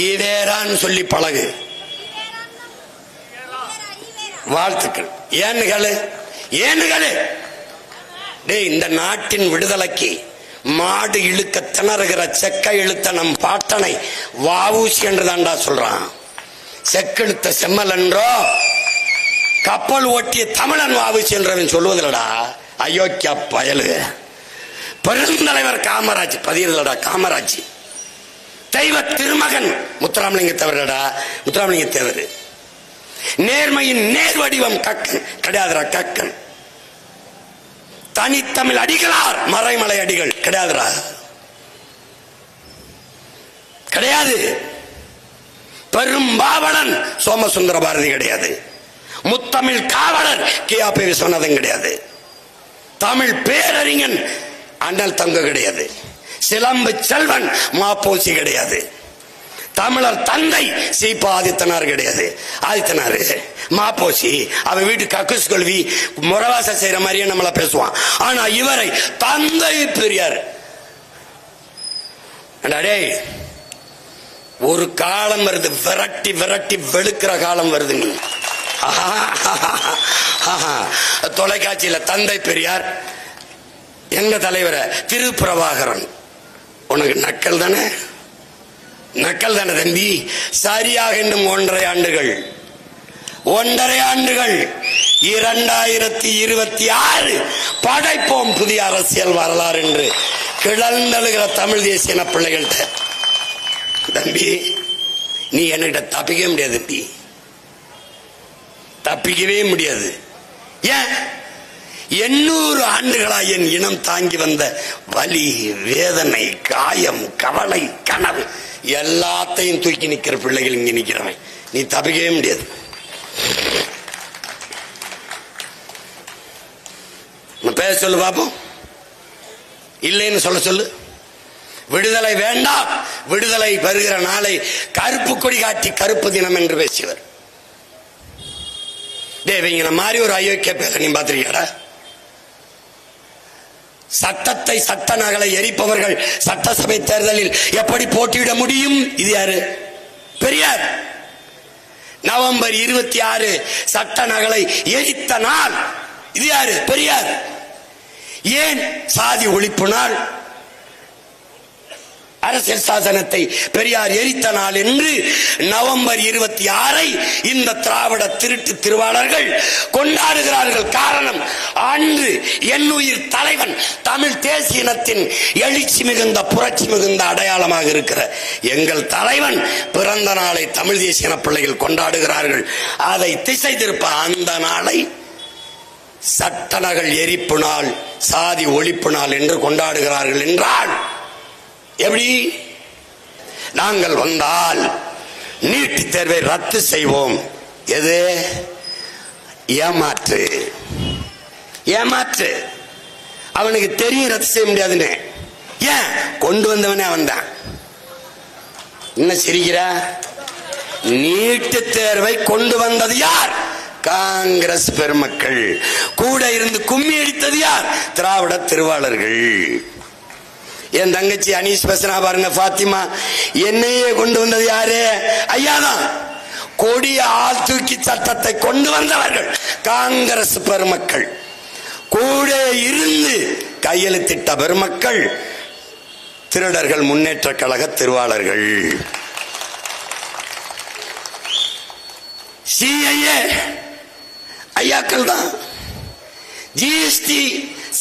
ஈவேரான்னு சொல்லி பழகு. வாழ்த்துக்கள். ஏனுகளே இந்த நாட்டின் விடுதலைக்கு மாடு இழுக்க திணறுகிற செக்க இழுத்த நம் பாட்டனை வாவூசி என்று தாண்டா சொல்றான். செக்கெழுத்த செம்மல் என்றோ கப்பல் ஓட்டிய தமிழன் வாவூசி என்றவன் சொல்லுவதில்லடா. அயோக்கிய பயலு. பெருந்தலைவர் காமராஜ் பதியலடா. காமராஜ் தெய்வ திருமகன் முத்துராமலிங்க தேவரடா. முத்துராமலிங்க தேவர் நேர்மையின் நேர் வடிவம் கக்கன் கிடையாதுடா. கக்கன் தனித்தமிழ் அடிகளார் மறைமலை அடிகள் கிடையாதுடா. கிடையாது. பெரும்பாவளன் சோமசுந்தர பாரதி கிடையாது. முத்தமிழ் காவலர் கே.ஆ.பி. விஸ்வநாதன் கிடையாது. தமிழ் பேரறிஞன் அண்ணல் தங்க கிடையாது. சிலம்பு செல்வன் மாப்போசி கிடையாது. தமிழர் தந்தை சீபா ஆதித்தனார் கிடையாது. ஆதித்தனார் மாப்போசி அவன் வீட்டு கக்குஸ் கொள்வி முறவாச செய்யற மாதிரியே நம்மள பேசுவான். ஆனா இவரை தந்தை பெரியார். ஒரு காலம் வருது, விரட்டி விரட்டி வெளுக்கிற காலம் வருது. நீ தொலைக்காட்சியில தந்தை பெரியார் எங்க தலைவரை திருப்பிரபாகரன். உனக்கு நக்கல் தானே? நக்கல் தானே தம்பி? சரியாக இன்னும் 1.5 ஆண்டுகள் 2026 படைப்போம் புதிய அரசியல் வரலாறு என்று கிளந்தழுகிற தமிழ் தேசிய பிள்ளைகள்கிட்ட தம்பி நீ என்கிட்ட தப்பிக்க முடியாது. தம்பி தப்பிக்கவே முடியாது. ஏன்? 800 ஆண்டுகளாய் என் இனம் தாங்கி வந்த வலி, வேதனை, காயம், கவலை, கனவு எல்லாத்தையும் தூக்கி நிக்கிற பிள்ளைகள் இங்க நிக்கிறவன். நீ தப்பிக்கவே முடியாது. பேச சொல்லு பாப்போம். இல்லைன்னு சொல்ல சொல்லு. விடுதலை வேண்டாம், விடுதலை வருகிற நாளை கருப்பு கொடி காட்டி கருப்பு தினம் என்று பேசியவர். தேவிங்க மாதிரி ஒரு அயோக்கிய பேர நீ பாத்திருக்கியா? சட்டத்தை சட்ட நகலை எரிப்பவர்கள் சட்டசபை தேர்தலில் எப்படி போட்டியிட முடியும்? இது யாரு? பெரியார். நவம்பர் 26 சட்ட நகலை எரித்த நாள். இது யாரு? பெரியார். ஏன் சாதி ஒழிப்பு நாள், அரசியல் சாசனத்தை பெரியார் எரித்த நாள் என்று நவம்பர் 26 இந்த திராவிட திருட்டு திருவாளர்கள் கொண்டாடுகிறார்கள். காரணம், அன்று என்னுயிர் தலைவன் தமிழ் தேசியனத்தின் எழுச்சி மிகுந்த புரட்சி மிகுந்த அடையாளமாக இருக்கிற எங்கள் தலைவன் பிறந்த நாளை தமிழ் தேசியன பிள்ளைகள் கொண்டாடுகிறார்கள். அதை திசை திருப்ப அந்த நாளை சட்ட நகல் எரிப்பு நாள், சாதி ஒழிப்பு நாள் என்று கொண்டாடுகிறார்கள் என்றால் எப்படி? நாங்கள் வந்தால் நீட் தேர்வை ரத்து செய்வோம். எது? ஏமாற்று. ஏமாற்று. அவனுக்கு தெரியும் ரத்து செய்ய முடியாதுன்னு. ஏன்? கொண்டு வந்தவனே அவன் தான். என்ன சிரிக்கிற? நீட் தேர்வை கொண்டு வந்தது யார்? காங்கிரஸ் பெருமக்கள். கூட இருந்து கும்மி அடித்தது யார்? திராவிட திருவாளர்கள். என் தங்கச்சி அனீஸ் பேசுனா பாருங்க, பாத்திமா. என்னையே கொண்டு வந்தது யாரு? ஐயாதான். கொடிய ஆள் தூக்கி சட்டத்தை கொண்டு வந்தவர்கள் காங்கிரஸ் பெருமக்கள். கூட இருந்து கையெழுத்திட்ட பெருமக்கள் திருடர்கள் முன்னேற்ற கழக திருவாளர்கள். சிஐஏ ஐயாக்கள் தான். ஜிஎஸ்டி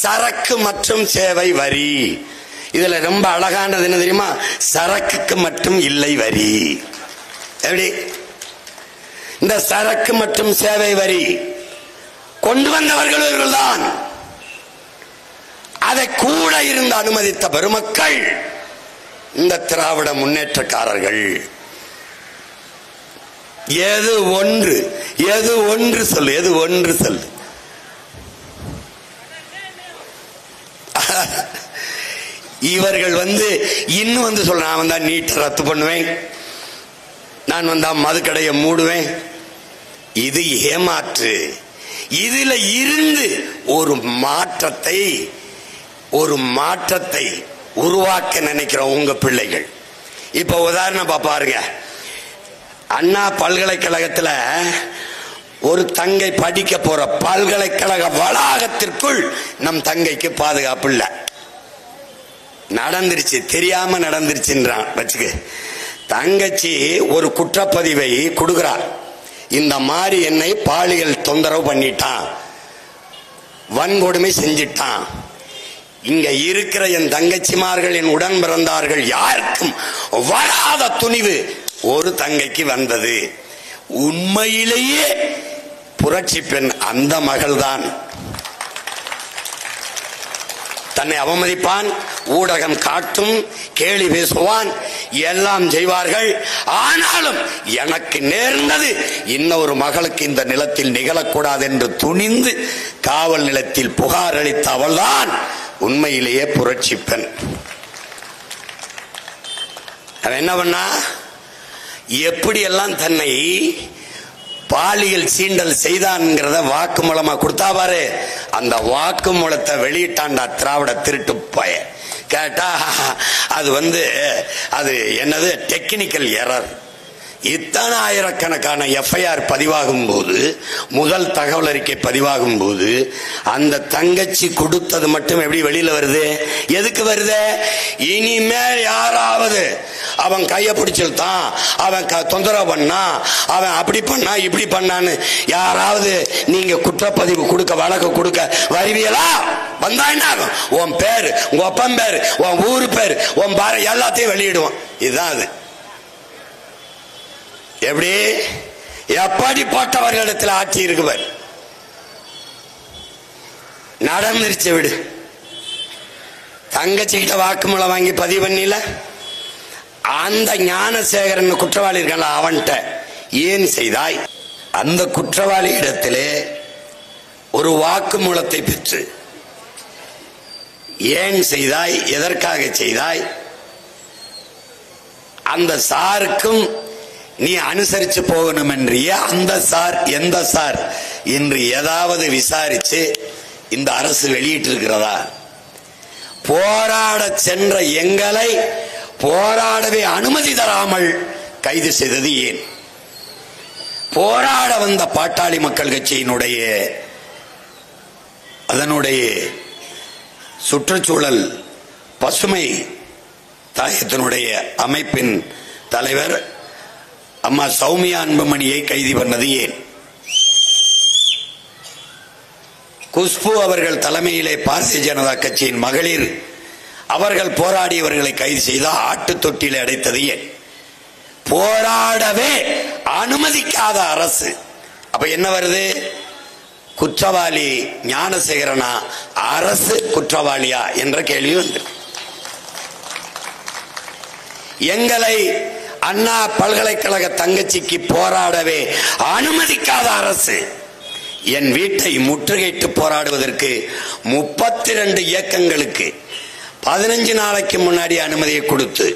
சரக்கு மற்றும் சேவை வரி. இதுல ரொம்ப அழகானது என்ன தெரியுமா? சரக்குக்கு மட்டும் இல்லை வரி. எப்படி? இந்த சரக்கு மற்றும் சேவை வரி கொண்டு வந்தவர்கள் இவர்கள்தான். அதை கூட இருந்து அனுமதித்த பெருமக்கள் இந்த திராவிட முன்னேற்றக்காரர்கள். எது ஒன்று சொல்லு, எது ஒன்று சொல்லு. இவர்கள் இன்னும் சொல்ற, நான் வந்தா நீட் ரத்து பண்ணுவேன், நான் வந்தா மதுக்கடையை மூடுவேன். இது ஏமாற்று. இதுல இருந்து ஒரு மாற்றத்தை உருவாக்க நினைக்கிற உங்க பிள்ளைகள் இப்ப உதாரணம் பாருங்க, அண்ணா பல்கலைக்கழகத்தில் ஒரு தங்கை படிக்க போற பல்கலைக்கழக வளாகத்திற்குள் நம் தங்கைக்கு பாதுகாப்பு இல்ல. நடந்துருச்சு, தெரியாம நடந்துருச்சுன்றான் வச்சுக்க. தங்கச்சி ஒரு குற்றப்பதிவை கொடுக்கிறார், இந்த மாதிரி என்னை பாலியல் தொந்தரவு பண்ணிட்டான், வன்கொடுமை செஞ்சிட்டான். இங்க இருக்கிற என் தங்கச்சிமார்கள், என் உடன் பிறந்தார்கள் யாருக்கும் வராத துணிவு ஒரு தங்கைக்கு வந்தது. உண்மையிலேயே புரட்சி பெண் அந்த மகள்தான். தன்னை அவமதிப்பான், ஊடகம் காட்டும், கேலி பேசுவான், எல்லாம் செய்வார்கள். ஆனாலும் எனக்கு நேர்ந்தது இன்னொரு மகளுக்கு இந்த நிலத்தில் நிகழக்கூடாது என்று துணிந்து காவல் நிலையத்தில் புகார் அளித்த அவள்தான் உண்மையிலேயே புரட்சி பெண். அவன் என்ன பண்ணா, எப்படியெல்லாம் தன்னை பாலியல் சீண்டல் செய்தான்ங்கிறத வாக்கு மூலமா கொடுத்தா பாரு. அந்த வாக்கு மூலத்தை வெளியிட்டான்டா திராவிட திருட்டு பய. கேட்டா அது அது என்னது டெக்னிக்கல் எரர். இத்தனை ஆயிரக்கணக்கான எஃப்ஐஆர் பதிவாகும் போது, முதல் தகவல் அறிக்கை பதிவாகும் போது அந்த தங்கச்சி கொடுத்தது மட்டும் எப்படி வெளியில வருது? எதுக்கு வருது? இனிமேல் யாராவது அவன் கைய பிடிச்சிருத்தான், அவன் தொந்தரவு பண்ணா, அவன் அப்படி பண்ணா இப்படி பண்ணான்னு யாராவது நீங்க குற்றப்பதிவு கொடுக்க, வழக்கு கொடுக்க வருவீங்களா? வந்தா என்ன ஆகும்? உன் பேரு, உங்க அப்பன் பேரு, உன் ஊரு பேரு, உன் பார எல்லாத்தையும் வெளியிடுவான். இதுதான் அது. எப்படி எப்படிப்பட்டவர்களிடத்தில் ஆட்சி இருக்குவர்? நடந்துருச்சு விடு. தங்கச்சிக்கிட்ட வாக்குமூலம் வாங்கி பதிவு பண்ணல, அந்த ஞானசேகரன் குற்றவாளி இருக்கல, அவன்கிட்ட ஏன் செய்தாய்? அந்த குற்றவாளி இடத்திலே ஒரு வாக்குமூலத்தை பெற்று ஏன் செய்தாய், எதற்காக செய்தாய்? அந்த சாருக்கும் நீ அனுசரிச்சு போகணும் என்றிய அந்த சார் எந்த சார் என்று ஏதாவது விசாரிச்சு இந்த அரசு வெளியிட்டு இருக்கிறதா? போராட சென்ற எங்களை போராடவே அனுமதி தராமல் கைது செய்தது ஏன்? போராட வந்த பாட்டாளி மக்கள் கட்சியினுடைய அதனுடைய சுற்றுச்சூழல் பசுமை தாயத்தினுடைய அமைப்பின் தலைவர் அம்மா சௌமியா அன்புமணியை கைது பண்ணது ஏன்? குஷ்பு அவர்கள் தலைமையிலே பாரதிய ஜனதா கட்சியின் மகளிர் அவர்கள் போராடியவர்களை கைது செய்த ஆட்டு தொட்டியில் அடைத்தது ஏன்? போராடவே அனுமதிக்காத அரசு. அப்ப என்ன வருது? குற்றவாளி ஞானசேகரனா, அரசு குற்றவாளியா என்ற கேள்வி வந்து எங்களை அண்ணா பல்கலைக்கழக தங்கச்சிக்கு போராடவே அனுமதிக்காத அரசு என் வீட்டை முற்றுகையிட்டு போராடுவதற்கு 32 இயக்கங்களுக்கு 15 நாளைக்கு முன்னாடி அனுமதியை கொடுத்து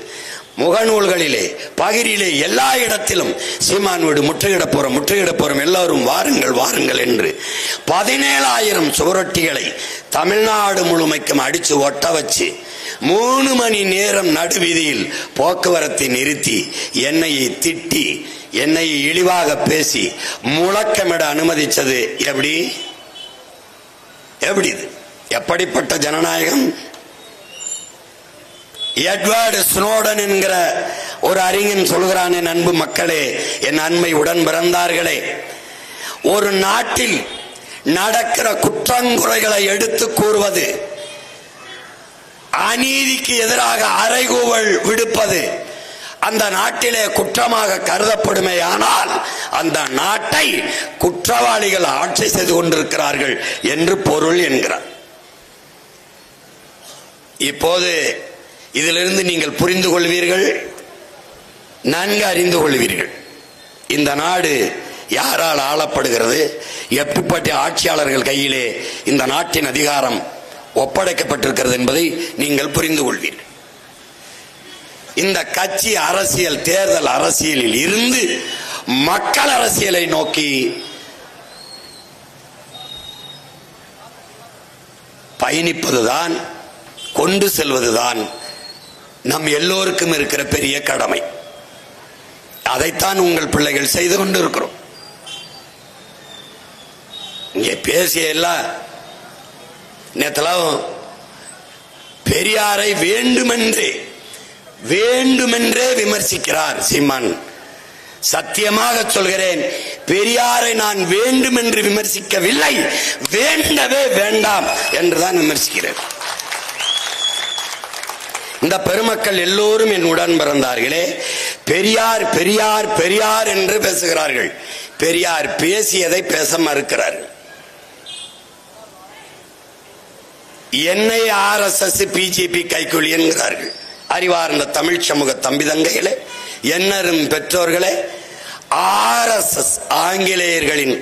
முகநூல்களிலே பகிரிலே எல்லா இடத்திலும் சீமான் வீடு முற்றுகிட போறோம் எல்லாரும் வாருங்கள் வாருங்கள் என்று 17,000 சுவரொட்டிகளை தமிழ்நாடு முழுமைக்கும் அடிச்சு ஒட்ட வச்சு 3 மணி நேரம் நடுவீதியில் போக்குவரத்தை நிறுத்தி என்னையை திட்டி என்னையை இழிவாக பேசி முழக்கமிட அனுமதிச்சது எப்படி? இது எப்படிப்பட்ட ஜனநாயகம்? எட்வர்டு ஸ்னோடன் என்கிற ஒரு அறிஞன் சொல்கிறான், என் அன்பு மக்களே, என் அண்மை உடன் பிறந்தார்களே, ஒரு நாட்டில் நடக்கிற குற்றங்குறைகளை எடுத்து கூறுவது, அநீதிக்கு எதிராக அறைகூவல் விடுப்பது அந்த நாட்டிலே குற்றமாக கருதப்படுமே. ஆனால் அந்த நாட்டை குற்றவாளிகள் ஆட்சி செய்து கொண்டிருக்கிறார்கள் என்று பொருள் என்கிறார். இப்போது இதிலிருந்து நீங்கள் புரிந்து கொள்வீர்கள், நன்கு அறிந்து கொள்வீர்கள், இந்த நாடு யாரால் ஆளப்படுகிறது, எப்படிப்பட்ட ஆட்சியாளர்கள் கையிலே இந்த நாட்டின் அதிகாரம் ஒப்படைக்கப்பட்டிருக்கிறது என்பதை நீங்கள் புரிந்து கொள்வீர்கள். இந்த கட்சி அரசியல், தேர்தல் அரசியலில் இருந்து மக்கள் அரசியலை நோக்கி பயணிப்பதுதான், கொண்டு செல்வதுதான் நம் எல்லோருக்கும் இருக்கிற பெரிய கடமை. அதைத்தான் உங்கள் பிள்ளைகள் செய்து கொண்டு இருக்கிறோம். இங்கே பேசிய எல்லாம் நேத்தெல்லாம் பெரியாரை வேண்டுமென்றே விமர்சிக்கிறார் சீமான். சத்தியமாக சொல்கிறேன், பெரியாரை நான் வேண்டுமென்று விமர்சிக்கவில்லை, வேண்டவே வேண்டாம் என்றுதான் விமர்சிக்கிறேன். இந்த பெருமக்கள் எல்லோரும் என் உடன் பிறந்தார்களே. பெரியார் பெரியார் பெரியார் என்று பேசுகிறார்கள். பெரியார் பேசியதை பேச மறுக்கிறார்கள். என்னை RSS பிஜேபி கைக்கூலி என்கிறார்கள். அறிவார்ந்த தமிழ் சமூக தம்பிதங்கைகளே, என்னரும் பெற்றோர்களே, RSS ஆங்கிலேயர்களின்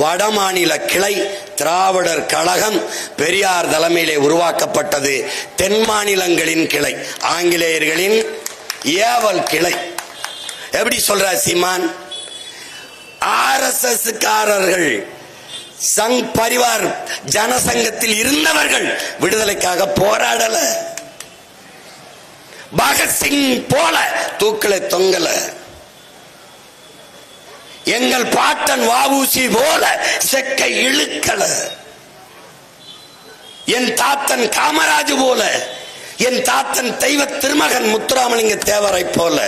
வடமாநில கிளை திராவிடர் கழகம் பெரியார் தலைமையிலே உருவாக்கப்பட்டது. தென் மாநிலங்களின் கிளை, ஆங்கிலேயர்களின் ஏவல் கிளை. எப்படி சொல்ற சீமான்? RSS காரர்கள் சங் பரிவார் ஜனசங்கத்தில் இருந்தவர்கள் விடுதலைக்காக போராடல. பகத்சிங் போல தூக்கலை தொங்கல. எங்கள் பாட்டன் வஉசி போல செக்கை இழுக்கல. என் தாத்தன் காமராஜ் போல, என் தாத்தன் தெய்வ திருமகன் முத்துராமலிங்க தேவரை போல,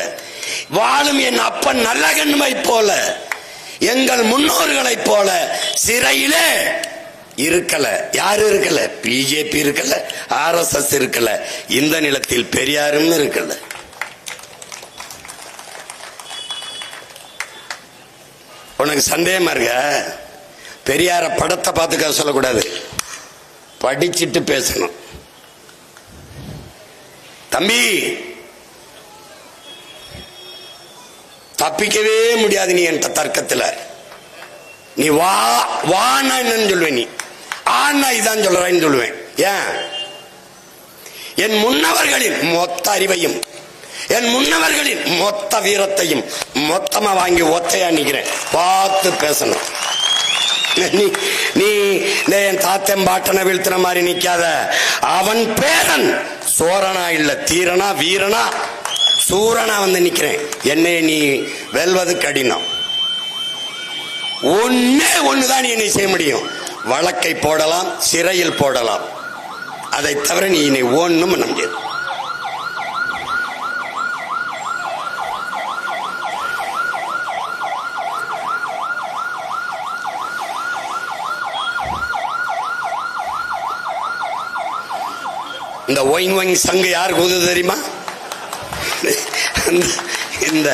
வாழும் என் அப்பன் நல்லகண்மை போல, எங்கள் முன்னோர்களை போல சிறையிலே இருக்கல. யாரு இருக்கல? பிஜேபி இருக்கல, RSS இருக்கல. இந்த நிலத்தில் பெரியாரும் இருக்கல. உனக்கு சந்தேகமா இருக்க? பெரியார படத்தை பார்த்துக்க சொல்லக்கூடாது, படிச்சுட்டு பேசணும். தம்பி, தப்பிக்கவே முடியாது நீ என் தர்க்கத்துல. நீ வானா என்னன்னு சொல்லுவேன், நீ ஆனா இதான் சொல்றேன்னு சொல்லுவேன். ஏன்? என் முன்னவர்களின் மொத்த அறிவையும், என் முன்னவர்களின் மொத்த வீரத்தையும் மொத்தமா வாங்கி ஒத்தையா நிக்கிறேன். பார்த்து பேசணும். நீ என் தாத்தன் பாட்டனை வீழ்த்தின மாதிரி நிக்காத. அவன் பேரன் சோரனா இல்ல, தீரனா வீரனா சூரனா வந்து நிக்கிறேன். என்னை நீ வெல்வது கடினம். ஒண்ணுதான் நீ என்னை செய்ய முடியும். வழக்கை போடலாம், சிறையில் போடலாம். அதை தவிர நீ என்னை ஒண்ணும் பண்ண முடியாது. இந்த ஒயின் ஒயின் சங்கு யாருக்கு ஊது தெரியுமா? இந்த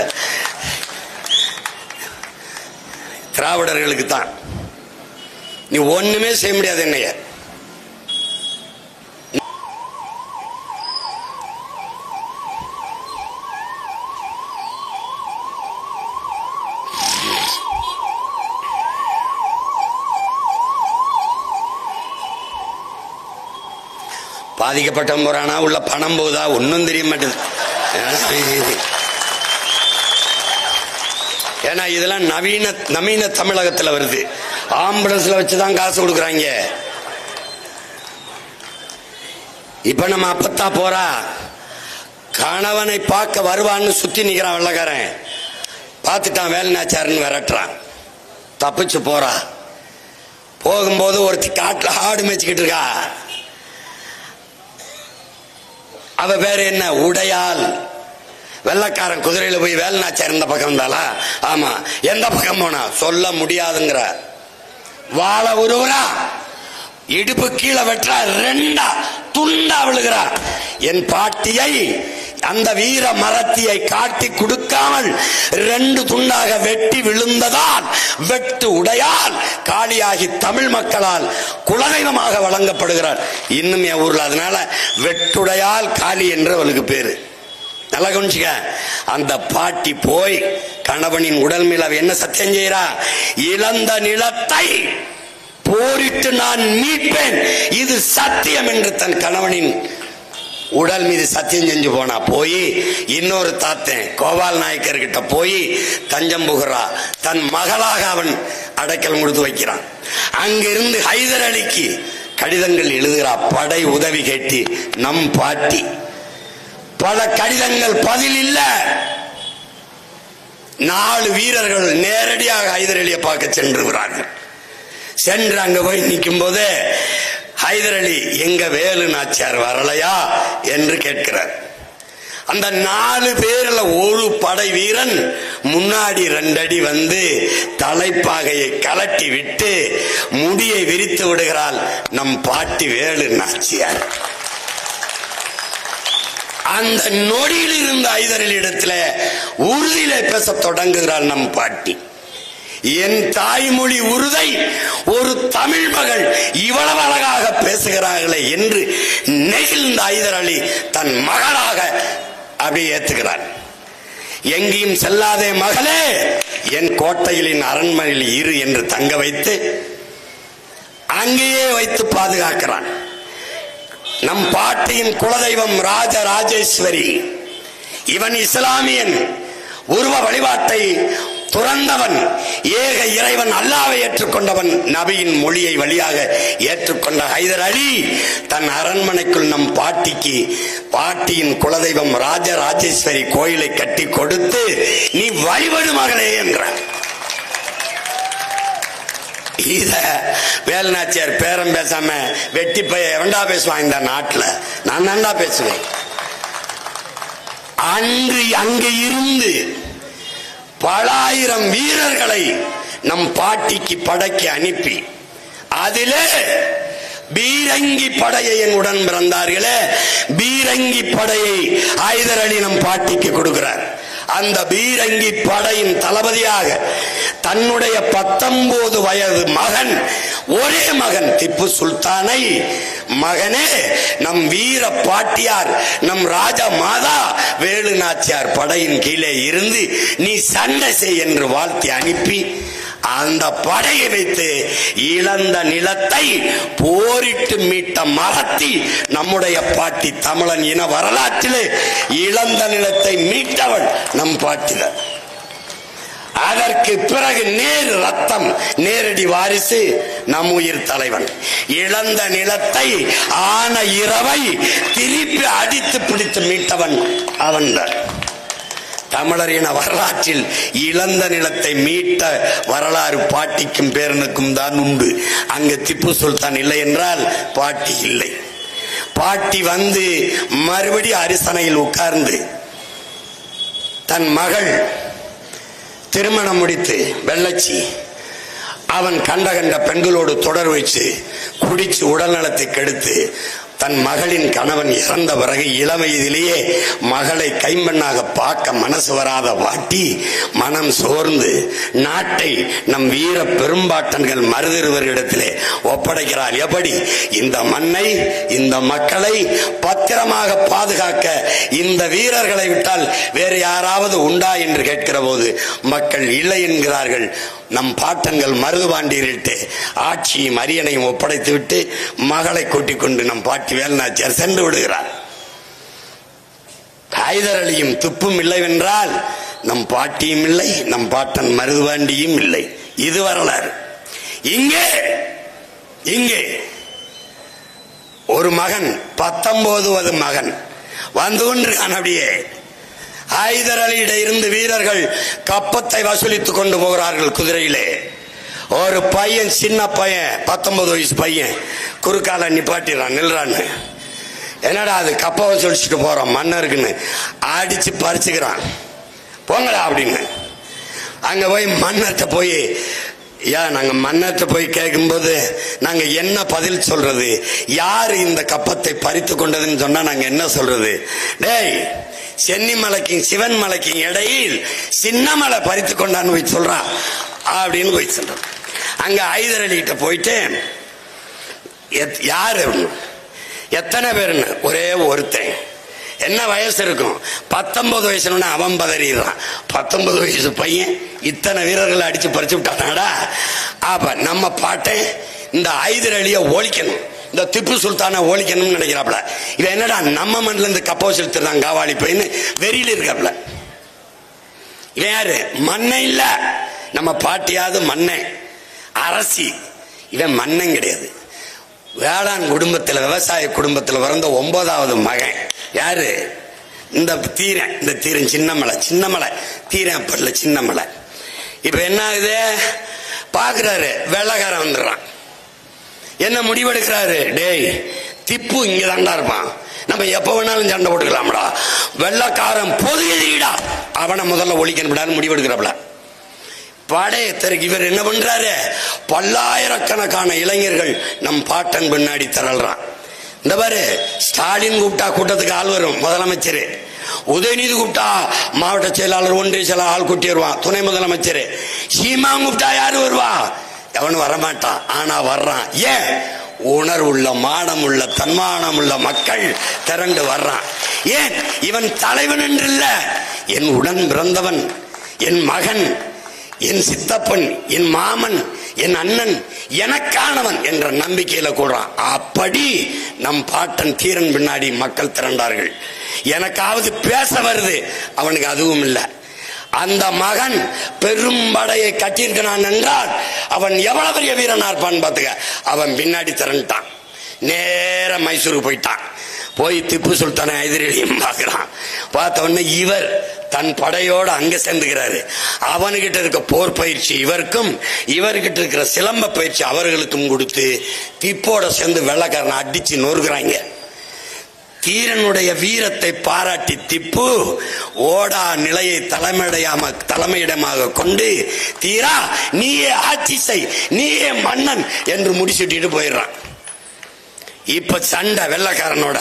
திராவிடர்களுக்கு தான். நீ ஒண்ணுமே செய்ய முடியாது என்னைய. பாதிக்கப்பட்ட போறானா, உள்ள பணம் போதா, ஒன்னும் தெரிய மாட்டேது. ஏன்னா இதெல்லாம் நவீன தமிழகத்துல வருது. ஆம்புலன்ஸ்ல வச்சுதான் காசு கொடுக்குறாங்க. இப்ப நம்ம அப்பத்தா போறா, கணவனை பார்க்க வருவான்னு சுத்தி நிக்கிறான் வெள்ளக்காரன். பார்த்துட்டான், வேலைநாச்சாருன்னு விரட்டுறான். தப்பிச்சு போறா. போகும்போது ஒருத்தி காட்டுல ஆடு மேய்ச்சிக்கிட்டு இருக்கா. அவ பேரு என்ன? உடையாள். வெள்ளக்காரன் குதிரையில போய் வேலைநாச்சார் இந்த பக்கம் இருந்தாளா? ஆமா. எந்த பக்கம் போனா சொல்ல முடியாதுங்கிற. வாழ உருவுறா, இடுப்பு கீழே வெட்டுறா, ரெண்டா துண்டா விழுகிறா. என் பாட்டியை, அந்த வீர மரத்தியை காட்டி கொடுக்காமல் ரெண்டு துண்டாக வெட்டி விழுந்ததால் வெட்டு உடையால் காளியாகி தமிழ் மக்களால் குலதெய்வமாக வழங்கப்படுகிறார் இன்னும் என் ஊர்ல. அதனால வெட்டுடையால் காளி என்று அவளுக்கு பேரு. நல்லா கவனிச்சுக்க. அந்த பாட்டி போய் கணவனின் உடல் மேல என்ன சத்தியம் செய்யறா? இழந்த நிலத்தை போரிட்டு நான் மீட்பேன், இது சத்தியம் என்று தன் கணவனின் உடல் மீது சத்தியம் செஞ்சு போனா. போய் இன்னொரு தாத்தன் கோபால் நாயக்கர் கிட்ட போய் தஞ்சம் புகிறா. தன் மகளாக அவன் அடைக்கலம் கொடுத்து வைக்கிறான். அங்கிருந்து ஹைதர் அலிக்கு கடிதங்கள் எழுதுகிறா. படை உதவி கேட்டு நம் பாட்டி பல கடிதங்கள் பதில் இல்ல. 4 வீரர்கள் நேரடியாக ஹைதர் அலியை பார்க்க சென்றுகிறார்கள். சென்று அங்க போய் நிற்கும் போது ஹைதர் அலி எங்க வேலு நாச்சியார் வரலையா என்று கேட்கிறார். அந்த 4 பேர்ல ஒரு படை வீரன் முன்னாடி 2 அடி வந்து தலைப்பாகையை கலட்டி விட்டு முடியை விரித்து விடுகிறாள் நம் பாட்டி வேலு நாச்சியார். அந்த நொடியில் இருந்த ஹைதர் அலி இடத்துல உறுதியில பேச தொடங்குகிறாள் நம் பாட்டி. என் தாய்மொழி உருதை ஒரு தமிழ் மகள் இவ்வளவு அழகாக பேசுகிறார்களே என்று நெகிழ்ந்த ஹைதர் அலி தன் மகளாக அப்படியே ஏத்துக்கிறார். எங்கேயும் செல்லாதே மகளே, என் கோட்டையிலின் அரண்மனையில் இரு என்று தங்க வைத்து அங்கேயே வைத்து பாதுகாக்கிறான். நம் பாட்டியின் குலதெய்வம் ராஜராஜேஸ்வரி. இவன் இஸ்லாமியன், உருவ வழிபாட்டை துறந்தவன், ஏக இறைவன் அல்லாஹ்வை ஏற்றுக்கொண்டவன், நபியின் மொழியை வழியாக ஏற்றுக்கொண்ட ஹைதர் அலி தன் அரண்மனைக்குள் நம் பாட்டிக்கு பாட்டியின் குலதெய்வம் ராஜராஜேஸ்வரி கோயிலை கட்டி கொடுத்து நீ வழிபடு மகளே என்றார். இத வேலுநாச்சியார் பேரம் பேசாம வெட்டி பைய எவன்டா பேசுவான் இந்த நாட்டில், நான் தான்டா பேசுவேன். அன்று அங்கே இருந்து பல ஆயிரம் வீரர்களை நம் பாட்டிக்கு படைக்கு அனுப்பி அதிலே பீரங்கி படையை உடன் பிறந்தார்களே, பீரங்கி படையை ஹைதர் அலி நம் பாட்டிக்கு கொடுக்கிறார். அந்த பீரங்கி படையின் தளபதியாக தன்னுடைய 19 வயது மகன், ஒரே மகன் திப்பு சுல்தானை, மகனே நம் வீர பாட்டியார் நம் ராஜா மாதா வேலு நாச்சியார் படையின் கீழே இருந்து நீ சண்டை செய் என்று வாழ்த்தி அனுப்பி அந்த படையை வைத்து இழந்த நிலத்தை போரிட்டு மீட்ட மரத்தி நம்முடைய பாட்டி. தமிழன் இன வரலாற்றிலே இழந்த நிலத்தை மீட்டவள் நம் பாட்டிதான். அதற்கு பிறகு நேரு ரத்தம் நேரடி வாரிசு நம் உயிர் தலைவன். இழந்த நிலத்தை ஆன இரவை திருப்பி அடித்து பிடித்து மீட்டவன் அவன்தான். தமிழர் இன வரலாற்றில் இழந்த நிலத்தை மீட்ட வரலாறு பாட்டிக்கும் பேரனுக்கும் தான் உண்டு. அங்கு திப்பு சுல்தான் இல்லை என்றால் பாட்டி இல்லை. பாட்டி வந்து மறுபடி அரிசனையில் உட்கார்ந்து தன் மகள் திருமணம் முடித்து வெள்ளச்சி அவன் கண்ட பெண்களோடு தொடர் வச்சு குடிச்சு உடல் நலத்தை கெடுத்து தன் மகளின் கணவன் இறந்த பிறகு இளவயதிலேயே மகளை கைம்பெண்ணாக பார்க்க மனசு வராத வாட்டி மனம் சோர்ந்து நாட்டை நம் வீர பெரும்பாட்டன்கள் மருதிருவரிடத்திலே ஒப்படைக்கிறார். எப்படி இந்த மண்ணை இந்த மக்களை பத்திரமாக பாதுகாக்க இந்த வீரர்களை விட்டால் வேறு யாராவது உண்டா என்று கேட்கிற போது மக்கள் இல்லை என்கிறார்கள். நம் பாட்டன்கள் மருதுபாண்டியரிட்டு ஆட்சியும் அரியணையும் ஒப்படைத்து விட்டு மகளை கூட்டிக் கொண்டு நம் பாட்டி வேலுநாச்சியார் சென்று விடுகிறார். ஹைதர் அலியும் துப்பும் இல்லை என்றால் நம் பாட்டியும் இல்லை, நம் பாட்டன் மருதுபாண்டியும் இல்லை. இது வரலாறு. இங்கே ஒரு மகன் 19வது மகன் வந்து கொண்டிருக்கான். அப்படியே ஹைதர் அலியிட இருந்து வீரர்கள் கப்பத்தை வசூலித்துக் கொண்டு போகிறார்கள் குதிரையிலே. ஒரு பையன், சின்ன பையன், 19 வயசு பையன் குறுக்கால நிப்பாட்டிறான், நில்றான்னு. என்னடா அது கப்ப வசூலிச்சுட்டு போறோம் மன்னருக்குன்னு அடிச்சு பறிச்சுக்கிறான். போங்கடா அப்படின்னு அங்க போய் மன்னர்கிட்ட போய், நாங்க மன்னர்கிட்ட போய் கேட்கும்போது நாங்க என்ன பதில் சொல்றது? யாரு இந்த கப்பத்தை பறித்து கொண்டதுன்னு சொன்னா நாங்க என்ன சொல்றது? டேய், சென்னிமலைக்கும் சிவன் மலைக்கும் இடையில் சின்னமலை பறித்து கொண்டான்னு போய் சொல்றான் அப்படின்னு போய் சொல்றான். அங்க ஹைதர் அலி கிட்ட போயிட்டு யாரு எத்தனை பேருன்னு ஒரே ஒருத்தன், என்ன வயசு இருக்கும்? 19 வயசுன்னு அவன் பதறிடுறான். 19 வயசு பையன் இத்தனை வீரர்களை அடிச்சு பறிச்சு விட்டானாடா. அப்ப நம்ம பாட்டை இந்த ஹைதர் அலியை ஒழிக்கணும், இந்த திப்பு சுல்தானை ஒழிக்கணும்னு நினைக்கிறாப்ல. இவன் என்னடா நம்ம மண்ணில இருந்து கப்போ செலுத்துறான் காவாலி போயின்னு வெறியில இருக்காப்ல. இவன் யாரு? மண்ணை இல்ல, நம்ம பாட்டியாவது மண்ணை அரசி. இவன் மண்ணன் கிடையாது. வேளாண் குடும்பத்தில், விவசாய குடும்பத்தில் பிறந்த 9வது மகன். யாரு? இந்த தீரன் சின்னமலை தீரப்படல சின்னமலை. இப்ப என்ன ஆகுது பாக்குறாரு, வெள்ளக்காரன் வந்துடுறான். என்ன முடிவெடுக்கிறாரு, டேய் திப்பு இங்க தாண்டா இருப்பான், நம்ம எப்ப வேணாலும் சண்டை போட்டுக்கலாம்டா, வெள்ளக்காரன் பொது எதிரிடா, அவனை முதல்ல ஒழிக்கணும்டான்னு முடிவெடுக்கிறாப்ல. படையத்தருக்கு இவர் என்ன பண்றாரு, பல்லாயிரக்கணக்கான இளைஞர்கள் நம் பாட்டன் பின்னாடி திரள்றான். இந்த பாரு, ஸ்டாலின் கூப்பிட்டா கூட்டத்துக்கு ஆள் வரும் முதலமைச்சர், உதயநிதி கூப்பிட்டா மாவட்ட செயலாளர் ஒன்றிய செயலாளர் ஆள் கூட்டி வருவான் துணை முதலமைச்சர், சீமா கூப்பிட்டா யாரு வருவா, எவனும் வரமாட்டான். ஆனா வர்றான். ஏன்? உணர்வுள்ள மானம் உள்ள தன்மானம் உள்ள மக்கள் திரண்டு வர்றான். ஏன்? இவன் தலைவன் என்று இல்ல, என் உடன் பிறந்தவன், என் மகன், என் சித்தப்பன், என் மாமன், என் அண்ணன், எனக்கானவன் என்ற நம்பிக்கையில கூடுறான். அப்படி நம் பாட்டன் தீரன் பின்னாடி மக்கள் திரண்டார்கள். எனக்காவது பேச வருது, அவனுக்கு அதுவும் இல்லை. அந்த மகன் பெரும் படையை கட்டியிருக்கிறான் என்றால் அவன் எவ்வளவு பெரிய வீரனா இருப்பான்னு பாத்துக்க. அவன் பின்னாடி திரண்டான், நேர மைசூருக்கு போயிட்டான். போய் திப்பு சுல்தானை எதிரிலையும் பார்க்கிறான். பார்த்த உடனே இவர் தன் படையோடு அங்க சேர்ந்துக்கிறாரு. அவனுகிட்ட இருக்க போர் பயிற்சி இவருக்கும், இவர்கிட்ட இருக்கிற சிலம்ப பயிற்சி அவர்களுக்கும் கொடுத்து திப்போட சேர்ந்து வெள்ளக்காரனை அடிச்சு நொறுக்குறாங்க. தீரனுடைய வீரத்தை பாராட்டி திப்பு ஓடா நிலையை தலைமையிடமாக கொண்டு, தீரா நீயே ஆட்சி செய், நீயே மன்னன் என்று முடிச்சுட்டு போயிடுறான். இப்ப சண்டை வெள்ளக்காரனோட.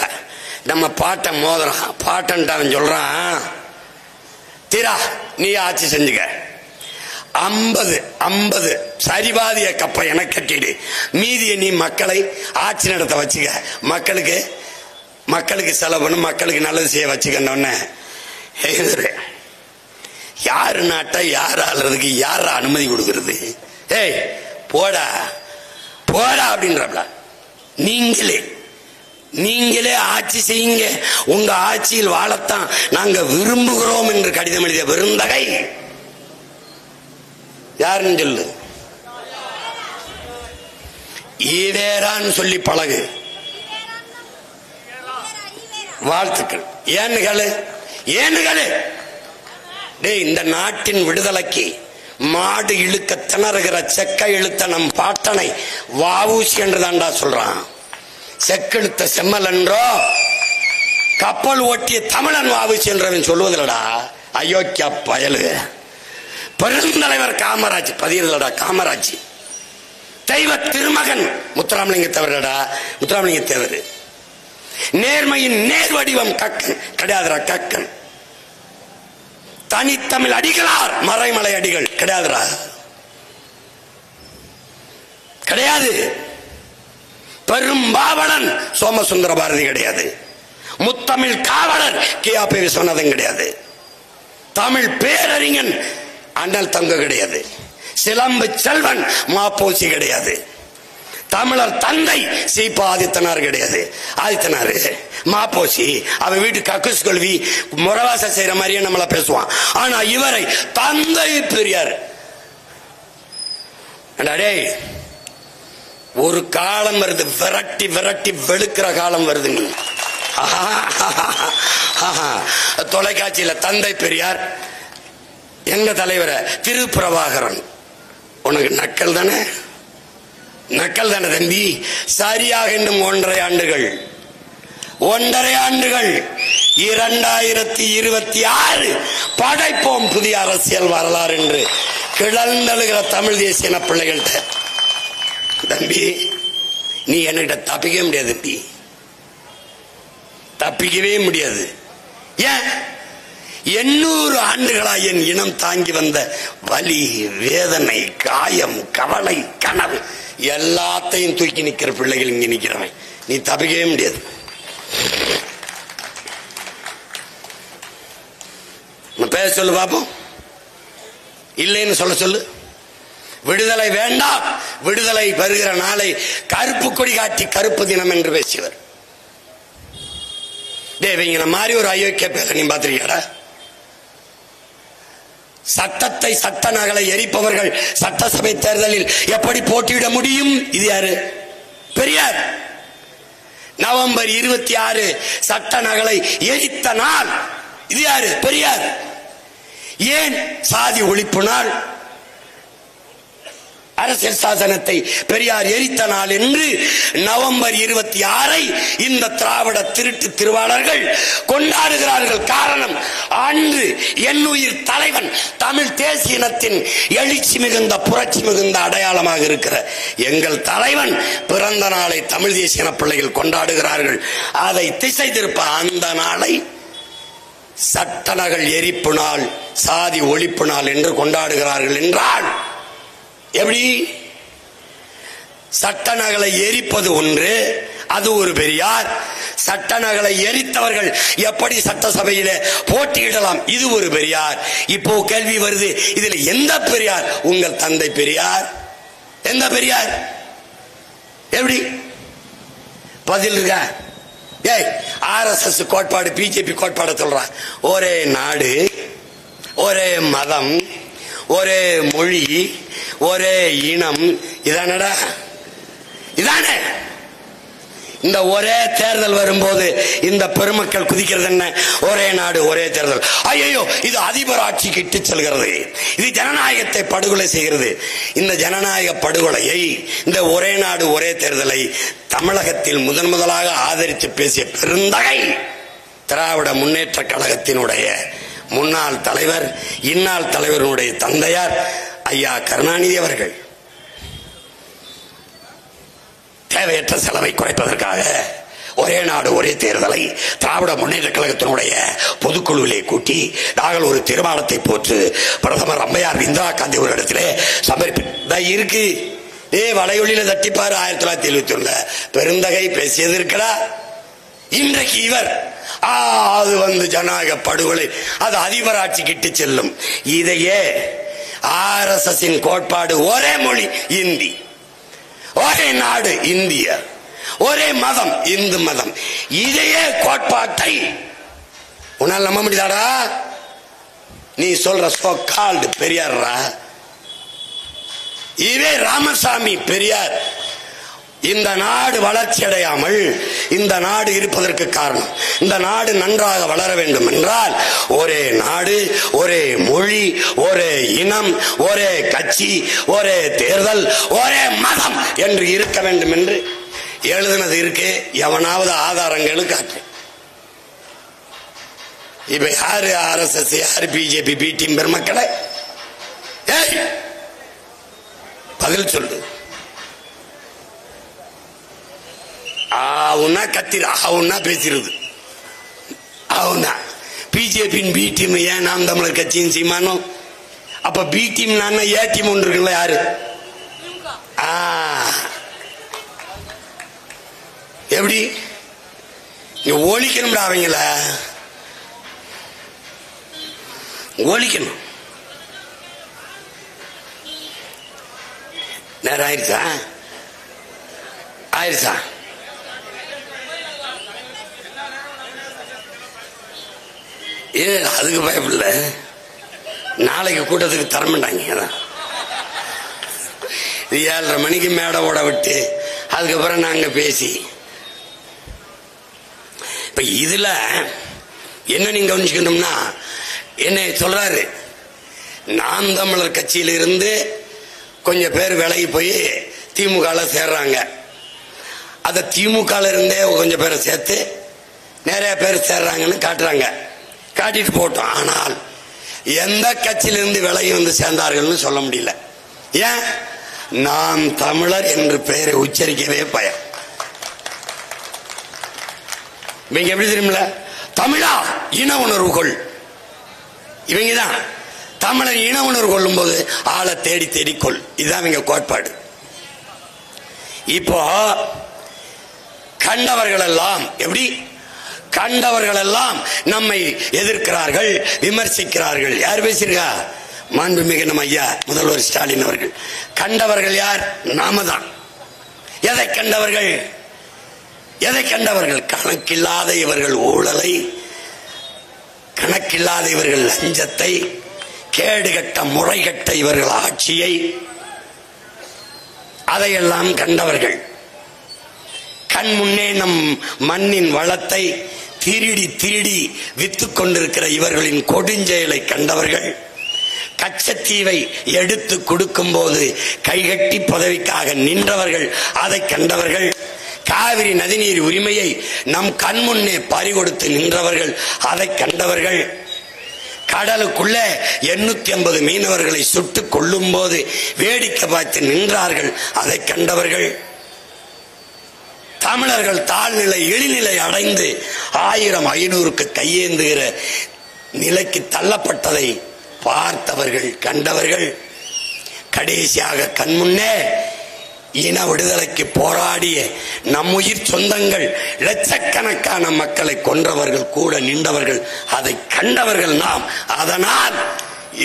நம்ம பாட்டன் மோதுறான். பாட்டன் அவன் சொல்றான், தீரா நீ ஆட்சி செஞ்சுக்க, 50 சரிபாதிய கப்பை என கட்டிடு, மீதியை நீ மக்களை ஆட்சி நடத்த வச்சுக்க, மக்களுக்கு செலவு பண்ணு, மக்களுக்கு நல்லது செய்ய வச்சுக்கன்னு. யாரு நாட்டை யாரு ஆளுறதுக்கு யார அனுமதி கொடுக்கறது? ஏய் போடா போடா அப்படின்றப்ப நீங்களே ஆட்சி செய்யுங்க, உங்க ஆட்சியில் வாழத்தான் நாங்க விரும்புகிறோம் என்று கடிதம் எழுதிய விருந்தகை யாருன்னு சொல்லு. ஈவேரான்னு சொல்லி பழகு. வாழ்த்துக்கள். ஏனுகளு டேய், இந்த நாட்டின் விடுதலைக்கு மாடு இழுக்க திணறுகிற செக்க இழுத்த நம் பாட்டனை வாவூசி என்று தாண்டா சொல்றான். செக்கெழுத்த செம்மல் என்றோ கப்பல் ஓட்டிய தமிழன் வாவூசி என்றவன் சொல்லுவதில்லடா. அயோக்கிய பயலு. பெருந்தலைவர் காமராஜ் பதியலடா. காமராஜ் தெய்வ திருமகன் முத்துராமலிங்க தேவரடா. முத்துராமலிங்க தேவர் நேர்மையின் நேர் வடிவம் கக்கன் கிடையாதுரா. கக்கன் தனித்தமிழ் அடிகளார் மறைமலை அடிகள் கிடையாதுரா. கிடையாது. பெரும் பாவலன் சோமசுந்தர பாரதி கிடையாது. முத்தமிழ் காவலர் கே.ஆ.பி. விஸ்வநாதன் கிடையாது. தமிழ் பேரறிஞன் அண்ணல் தங்க கிடையாது. சிலம்பு செல்வன் மாப்போசி கிடையாது. தமிழர் தந்தை சீப்பா ஆதித்தனார் கிடையாது. ஆதித்தனார் மாப்போசி, அவன் வீட்டு கக்குஸ் கொள்வி முறவாச செய்யற மாதிரியே நம்மள பேசுவான். ஆனா இவரை தந்தை பெரியார். ஒரு காலம் வருது, விரட்டி விரட்டி வெளுக்கிற காலம் வருதுங்க. தொலைக்காட்சியில தந்தை பெரியார், எங்க தலைவரை திருப்பிரபாகரன். உனக்கு நக்கல் தானே? நக்கல் தானே தம்பி? சரியாக இன்னும் 1.5 ஆண்டுகள் 2026 படைப்போம் புதிய அரசியல் வரலாறு என்று கிளர்ந்தழுகிற தமிழ் தேசிய பிள்ளைகள்கிட்ட. தம்பி நீ என்கிட்ட தப்பிக்க முடியாது தம்பி, தப்பிக்கவே முடியாது. ஏன்? 800 ஆண்டுகளா என் இனம் தாங்கி வந்த வலி, வேதனை, காயம், கவலை, கனவு எல்லாத்தையும் தூக்கி நிக்கிற பிள்ளைகள் இங்க நிக்கிறவன். நீ தப்பிக்கவே முடியாது. பேச சொல்லு பாப்போம். இல்லைன்னு சொல்ல சொல்லு. விடுதலை வேண்டாம், விடுதலை வருகிற நாளை கருப்பு கொடி காட்டி கருப்பு தினம் என்று பேசியவர். தேவங்கிற மாதிரி ஒரு அயோக்கிய பேச நீ பாத்திருக்கியாடா? சட்டத்தை சட்ட நகலை எரிப்பவர்கள் சட்டசபை தேர்தலில் எப்படி போட்டியிட முடியும்? இது யாரு? பெரியார். நவம்பர் 26 சட்ட நகலை எரித்த நாள் இது யாரு? பெரியார். ஏன் சாதி ஒழிப்பு நாள், அரசியல் சாசனத்தை பெரியார் எரித்த நாள் என்று நவம்பர் 26 இந்த திராவிட திருட்டு திருவாளர்கள் கொண்டாடுகிறார்கள். காரணம், அன்று என்னுயிர் தலைவன் தமிழ் தேசிய இனத்தின் எழுச்சி மிகுந்த புரட்சி மிகுந்த அடையாளமாக இருக்கிற எங்கள் தலைவன் பிறந்த நாளை தமிழ் தேசிய இன பிள்ளைகள் கொண்டாடுகிறார்கள். அதை திசை திருப்ப அந்த நாளை சட்ட நகல் எரிப்பு நாள், சாதி ஒழிப்பு நாள் என்று கொண்டாடுகிறார்கள் என்றால் எப்படி? சட்ட நகலை எரிப்பது ஒன்று, அது ஒரு பெரியார். சட்ட நகலை எரித்தவர்கள் எப்படி சட்டசபையில போட்டியிடலாம், இது ஒரு பெரியார். இப்போ கேள்வி வருது, இதுல எந்த பெரியார்? உங்கள் தந்தை பெரியார். எந்த பெரியார்? எப்படி பதில் இருக்க? ஏய், RSS கோட்பாடு பிஜேபி கோட்பாடு சொல்றான். ஒரே நாடு, ஒரே மதம், ஒரே மொழி, ஒரே இனம். இதானடா, இதானே. இந்த ஒரே தேர்தல் வரும்போது இந்த பெருமக்கள் குதிக்கிறது என்ன? ஒரே நாடு ஒரே தேர்தல். ஐயோ, இது அதிபர் ஆட்சிக்கு இட்டு செல்கிறது, இது ஜனநாயகத்தை படுகொலை செய்கிறது. இந்த ஜனநாயக படுகொலையை, இந்த ஒரே நாடு ஒரே தேர்தலை தமிழகத்தில் முதலாக ஆதரித்து பேசிய பெருந்தகை திராவிட முன்னேற்ற கழகத்தினுடைய முன்னாள் தலைவர், இந்நாள் தலைவருடைய தந்தையார் ஐயா கருணாநிதி அவர்கள். தேவையற்ற செலவை குறைப்பதற்காக ஒரே நாடு ஒரே தேர்தலை திராவிட முன்னேற்ற கழகத்தினுடைய பொதுக்குழுவிலே கூட்டி நாங்கள் ஒரு தீர்மானத்தை போட்டு பிரதமர் அம்மையார் இந்திரா காந்தி ஒரு இடத்திலே சமர்ப்பித்த இருக்கு. வலையொலியில தட்டிப்பாரு 1971 பெருந்தகை பேசியது இருக்கடா. இன்றைக்கு இவர் அது ஜனநாயக படுகொலை, அது அதிபர் ஆட்சிக்கு இட்டு செல்லும். இதையே RSS கோட்பாடு ஒரே மொழி இந்தி, ஒரே நாடு இந்திய, ஒரே மதம் இந்து மதம். இதையே கோட்பாட்டை உன்னால் நம்ப முடியாதா? நீ சொல்ற சோ கால்டு பெரியாரா? இவே ராமசாமி பெரியார். இந்த நாடு வளர்ச்சி அடையாமல் இந்த நாடு இருப்பதற்கு காரணம், இந்த நாடு நன்றாக வளர வேண்டும் என்றால் ஒரே நாடு, ஒரே மொழி, ஒரே இனம், ஒரே கட்சி, ஒரே தேர்தல், ஒரே மதம் என்று இருக்க வேண்டும் என்று எழுதினது இருக்கு. எவனாவது ஆதாரங்களும் காட்டு. இப்ப யாரு RSS, யாரு பிஜேபி, பி டீம் பெருமக்களை? பதில் சொல்லு. ஆவுன்னா கத்திர, ஆவுன்னா பேசிருது. ஆவுன்னா பிஜேபியின் பி டீம், ஏன் நாம் தமிழர் கட்சியின் சீமானோ? அப்ப பி டீம் ஏ டீம் ஒன்று இருக்குல்ல, யாரு? எப்படி ஒழிக்கணும்டா அவங்கள, ஒழிக்கணும். நேரம் ஆயிடுச்சா? ஆயிடுச்சா? அதுக்கு பயப்படல, நாளைக்கு கூட்டத்துக்கு தரமாட்டாங்க. 7:30 மணிக்கு மேடை ஓட விட்டு அதுக்கப்புறம் நாங்க பேசி, இப்ப இதுல என்ன நீங்க கவனிச்சுக்கணும்னா, என்ன சொல்றாரு, நாம் தமிழர் கட்சியில இருந்து கொஞ்சம் பேர் விலகி போய் திமுக சேர்றாங்க. அத திமுக இருந்தே கொஞ்சம் பேரை சேர்த்து நிறைய பேர் சேர்றாங்கன்னு காட்டுறாங்க. காட்டிட்டு போட்டோம். ஆனால் எந்த கட்சியிலிருந்து விலகி சேர்ந்தார்கள் சொல்ல முடியல. ஏன்? நாம் தமிழர் என்று பெயரை உச்சரிக்கவே பயம். இவங்க எப்படி தெரியுமில்ல, தமிழா இன உணர்வு கொள். இவங்கதான் தமிழர் இன உணர்வு கொள்ளும் போது ஆளை தேடி தேடிக்கொள். இதுதான் இவங்க கோட்பாடு. இப்போ கண்டவர்கள் எல்லாம் எப்படி? கண்டவர்கள் எல்லாம் நம்மை எதிர்க்கிறார்கள், விமர்சிக்கிறார்கள். யார் பேசியிருக்கா? மாண்புமிகு நம்ம ஐயா முதல்வர் ஸ்டாலின் அவர்கள். கண்டவர்கள் யார்? நாம தான். எதை கண்டவர்கள்? எதை கண்டவர்கள்? கணக்கில்லாத இவர்கள் ஊழலை, கணக்கில்லாத இவர்கள் லஞ்சத்தை, கேடுகட்ட முறைகட்ட இவர்கள் ஆட்சியை, அதையெல்லாம் கண்டவர்கள். கண் முன்னே நம் மண்ணின் வளத்தை, திருடி திருடி வித்து கொண்டிருக்கிற இவர்களின் கொடுஞ்செயலை கண்டவர்கள், கச்சத்தீவை எடுத்து கொடுக்கும் போது கைகட்டி பதவிக்காக நின்றவர்கள் அதை கண்டவர்கள், காவிரி நதிநீர் உரிமையை நம் கண்முன்னே பறிகொடுத்து நின்றவர்கள் அதை கண்டவர்கள், கடலுக்குள்ள 850 மீனவர்களை சுட்டுக் கொள்ளும் போது வேடிக்கை பார்த்து நின்றார்கள் அதை கண்டவர்கள், தமிழர்கள் தாழ்நிலை இழிநிலை அடைந்து 1000-500க்கு கையேந்துகிற நிலைக்கு தள்ளப்பட்டதை பார்த்தவர்கள் கண்டவர்கள், கடைசியாக கண்முன்னே இன விடுதலைக்கு போராடிய நம்முயிர் சொந்தங்கள் லட்சக்கணக்கான மக்களை கொன்றவர்கள் கூட நின்றவர்கள் அதை கண்டவர்கள் நாம். அதனால்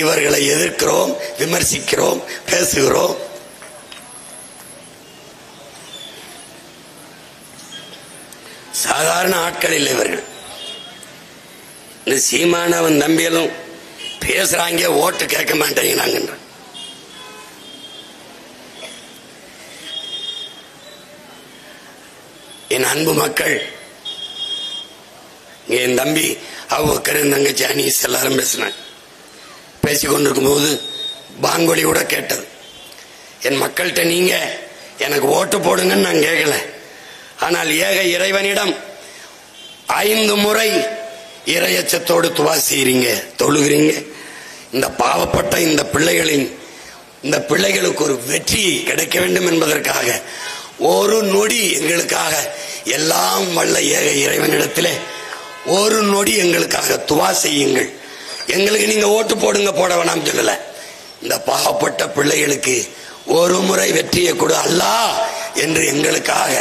இவர்களை எதிர்க்கிறோம், விமர்சிக்கிறோம், பேசுகிறோம். சாதாரண ஆட்கள் இல்லை இவர்கள். இந்த சீமானவன் தம்பியலும் பேசுறாங்க, ஓட்டு கேட்க மாட்டேங்கிறாங்க. என் அன்பு மக்கள், என் தம்பி அவ்வக்கர், தங்கச்சி அனீஸ் எல்லாரும் பேசினாங்க. பேசிக்கொண்டிருக்கும் போது பாங்கொலி கூட கேட்டது. என் மக்கள்கிட்ட நீங்க எனக்கு ஓட்டு போடுங்கன்னு நான் கேட்கல. ஆனால் ஏக இறைவனிடம் 5 முறை இறையச்சத்தோடு துவா செய்றீங்க, தொழுகிறீங்க. இந்த பாவப்பட்ட இந்த பிள்ளைகளுக்கு ஒரு வெற்றி கிடைக்க வேண்டும் என்பதற்காக ஒரு நொடி எங்களுக்காக எல்லாம் வல்ல ஏக இறைவனிடத்திலே ஒரு நொடி எங்களுக்காக துவா செய்யுங்கள். எங்களுக்கு நீங்க ஓட்டு போடுங்க, போட வேணாம் சொல்லல. இந்த பாவப்பட்ட பிள்ளைகளுக்கு ஒரு முறை வெற்றியை கொடு அல்லாஹ் என்று எங்களுக்காக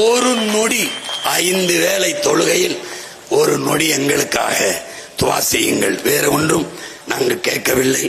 ஒரு நொடி 5 வேளை தொழுகையில் ஒரு நொடி எங்களுக்காக துவா செய்யுங்கள். வேற ஒன்றும் நாங்கள் கேட்கவில்லை.